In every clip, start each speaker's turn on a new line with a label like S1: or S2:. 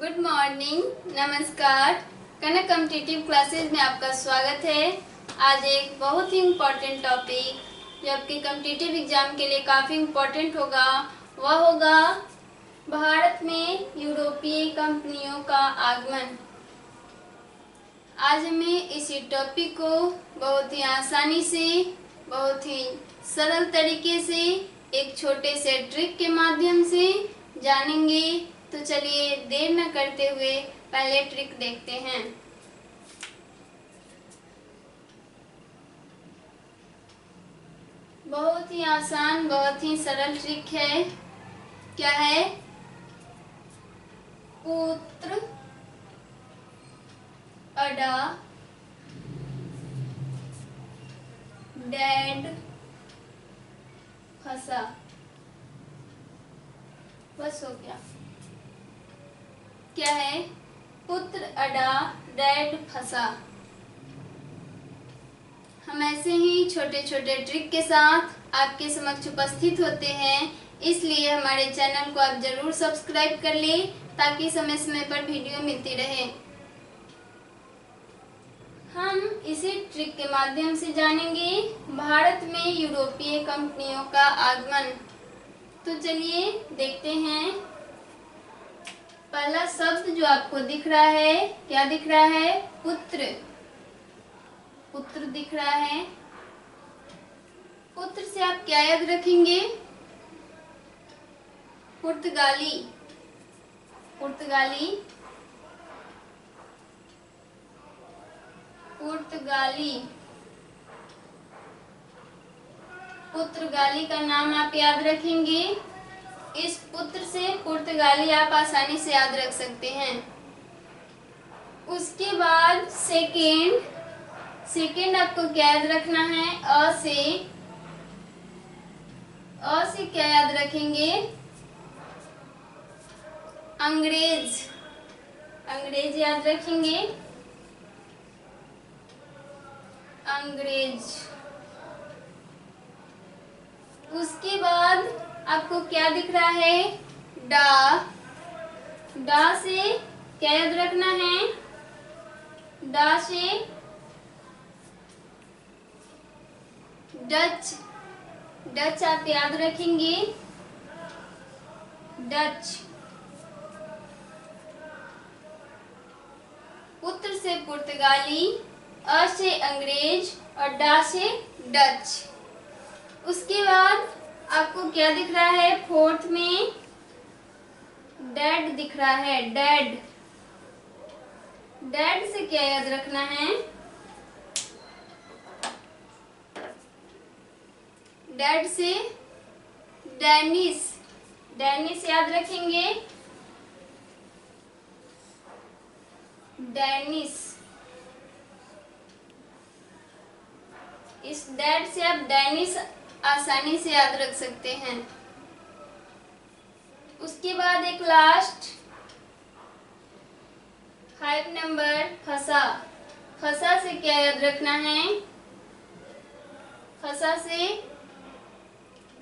S1: Good morning, नमस्कार। कनक competitive classes में आपका स्वागत है। आज एक बहुत ही इम्पोर्टेंट टॉपिक जो आपके कॉम्पिटिटिव एग्जाम के लिए काफ़ी इम्पोर्टेंट होगा, वह होगा भारत में यूरोपीय कंपनियों का आगमन। आज हमें इसी टॉपिक को बहुत ही आसानी से, बहुत ही सरल तरीके से एक छोटे से ट्रिक के माध्यम से जानेंगे। तो चलिए देर न करते हुए पहले ट्रिक देखते हैं। बहुत ही आसान, बहुत ही सरल ट्रिक है। क्या है? पुत्र अडा डैड फंसा। बस हो गया। क्या है? पुत्र अडा डैड फंसा। हम ऐसे ही छोटे छोटे ट्रिक के साथ आपके समक्ष उपस्थित होते हैं, इसलिए हमारे चैनल को आप जरूर सब्सक्राइब कर लें ताकि समय समय पर वीडियो मिलती रहे। हम इसी ट्रिक के माध्यम से जानेंगे भारत में यूरोपीय कंपनियों का आगमन। तो चलिए देखते हैं। पहला शब्द जो आपको दिख रहा है, क्या दिख रहा है? पुत्र। पुत्र दिख रहा है। पुत्र से आप क्या याद रखेंगे? पुर्तगाली। पुर्तगाली। पुर्तगाली। पुर्तगाली का नाम आप याद रखेंगे। इस पुत्र से पुर्तगाली आप आसानी से याद रख सकते हैं। उसके बाद सेकेंड। सेकेंड आपको क्या याद रखना है? अ से क्या याद रखेंगे? अंग्रेज। अंग्रेज याद रखेंगे। अंग्रेज। उसके बाद आपको क्या दिख रहा है? डा। डा से क्या याद रखना है? डा से डच। डच आप याद रखेंगे। डच। पुत्र से पुर्तगाली, अ से अंग्रेज और डा से डच। उसके बाद आपको क्या दिख रहा है? फोर्थ में डैड दिख रहा है। डैड। डैड से क्या याद रखना है? डैड से डेनिस। डेनिस याद रखेंगे। डेनिस। इस डैड से आप डेनिस आसानी से याद रख सकते हैं। उसके बाद एक लास्ट 5 नंबर फंसा। फंसा से क्या याद रखना है? फंसा से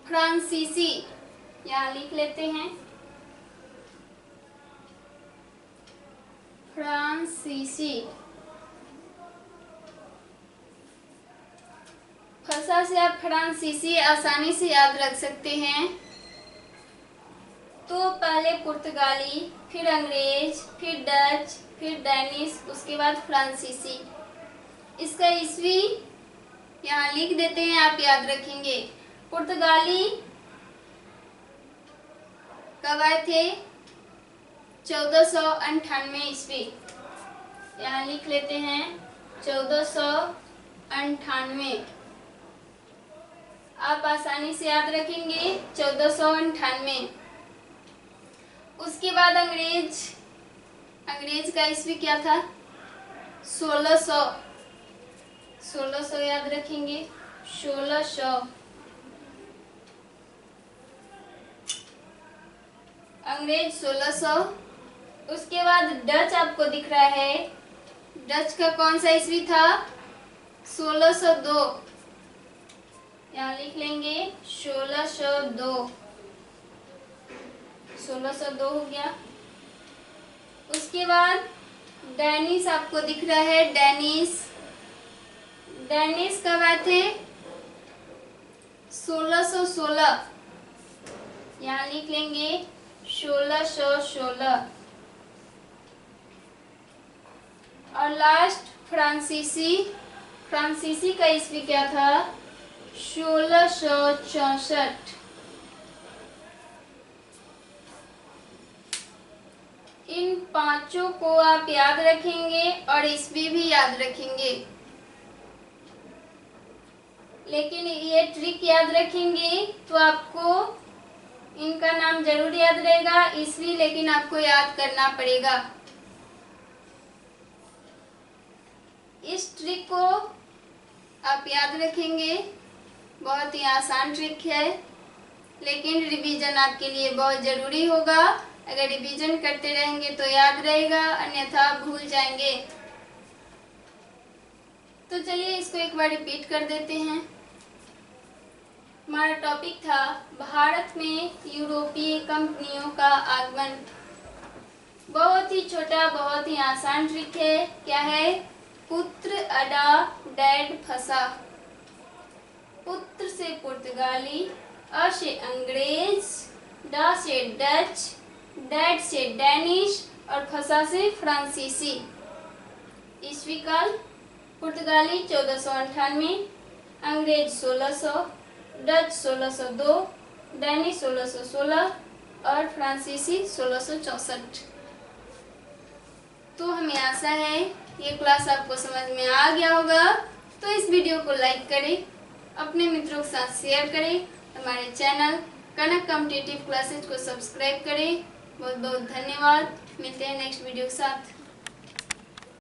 S1: फ्रांसीसी। यहाँ लिख लेते हैं। फ्रांसीसी। फंसा से आप फ्रांसीसी आसानी से याद रख सकते हैं। तो पहले पुर्तगाली, फिर अंग्रेज, फिर डच, फिर डेनिस, उसके बाद फ्रांसीसी। इसका ईस्वी यहाँ लिख देते हैं, आप याद रखेंगे। पुर्तगाली कब आए थे? 1498 ईस्वी। यहाँ लिख लेते हैं 1498। आप आसानी से याद रखेंगे 1498। उसके बाद अंग्रेज। अंग्रेज का ईस्वी क्या था? 1600। 1600 याद रखेंगे। 1600। अंग्रेज 1600। उसके बाद डच आपको दिख रहा है। डच का कौन सा ईस्वी था? 1602। यहाँ लिख लेंगे 1602। 1602 हो गया। इसके बाद डेनिस आपको दिख रहा है, डेनिस। डेनिस कब आए थे? 1616, यहाँ लिख लेंगे 1616। और लास्ट फ्रांसीसी। फ्रांसीसी का ईस्वी क्या था? 1664। इन पांचों को आप याद रखेंगे और ईस्वी भी याद रखेंगे, लेकिन ये ट्रिक याद रखेंगे तो आपको इनका नाम जरूर याद रहेगा, ईस्वी लेकिन आपको याद करना पड़ेगा। इस ट्रिक को आप याद रखेंगे, बहुत ही आसान ट्रिक है, लेकिन रिवीजन आपके लिए बहुत ज़रूरी होगा। अगर रिवीजन करते रहेंगे तो याद रहेगा, अन्यथा आप भूल जाएंगे। तो चलिए इसको एक बार रिपीट कर देते हैं। हमारा टॉपिक था भारत में यूरोपीय कंपनियों का आगमन। बहुत ही छोटा, बहुत ही आसान ट्रिक है। क्या है? पुत्र अडा, डैड फंसा। पुत्र से पुर्तगाली, अ से अंग्रेज, डा से डच, डैड से डैनिश और फंसा से फ्रांसीसी। ईस्वी काल पुर्तगाली 1498, अंग्रेज 1600, डच 1602, डैनिश 1616 और फ्रांसीसी 1664। तो हमें आशा है ये क्लास आपको समझ में आ गया होगा। तो इस वीडियो को लाइक करें, अपने मित्रों के साथ शेयर करें, हमारे चैनल कनक कॉम्पिटिटिव क्लासेज को सब्सक्राइब करें। बहुत बहुत धन्यवाद। मिलते हैं नेक्स्ट वीडियो के साथ।